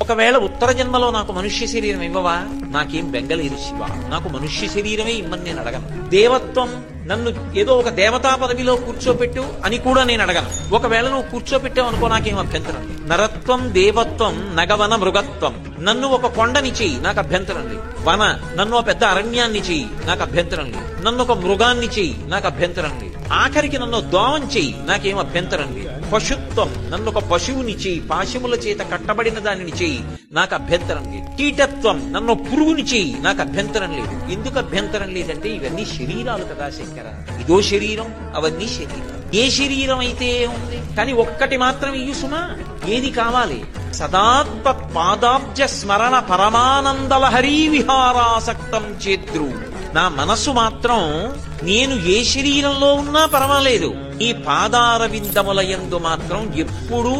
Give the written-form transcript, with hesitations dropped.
ఒకవేళ ఉత్తర జన్మలో నాకు మనుష్య శరీరం ఇవ్వవా? నాకేం బెంగలేదు శివ, నాకు మనుష్య శరీరమే ఇమ్మని నేను అడగను. దేవత్వం, నన్ను ఏదో ఒక దేవతా పదవిలో కూర్చోపెట్టు అని కూడా నేను అడగను. ఒకవేళ నువ్వు కూర్చోపెట్టావు అనుకో, నాకేం అభ్యంతరం లేదు. నరత్వం, దేవత్వం, నగవన మృగత్వం, నన్ను ఒక కొండని చెయ్యి, నాకు అభ్యంతరం లేదు. వన, నన్ను ఒక పెద్ద అరణ్యాన్ని చెయ్యి, నాకు అభ్యంతరం లేదు. నన్ను ఒక మృగాన్ని చెయ్యి, నాకు అభ్యంతరం లేదు. ఆఖరికి నన్ను దోమం చెయ్యి, నాకేం అభ్యంతరం లేదు. పశుత్వం, నన్ను ఒక పశువుని చెయ్యి, పాశముల చేత కట్టబడిన దానిని చెయ్యి, నాకు అభ్యంతరం లేదు. కీటత్వం, నన్ను పురుగుని చెయ్యి, నాకు అభ్యంతరం లేదు. ఎందుకు అభ్యంతరం లేదంటే ఇవన్నీ శరీరాలు కదా శంకర. ఇదో శరీరం, అవన్నీ శరీరం. ఏ శరీరం అయితే ఉంది, కానీ ఒక్కటి మాత్రం ఇయ్యు సుమా. ఏది కావాలి? సదాత్మ పాదాబ్జ స్మరణ పరమానందలహరీ విహారాసక్తం చేద్రు. నా మనస్సు మాత్రం నేను ఏ శరీరంలో ఉన్నా పర్వాలేదు, ఈ పాదార విందముల యందు మాత్రం ఎప్పుడూ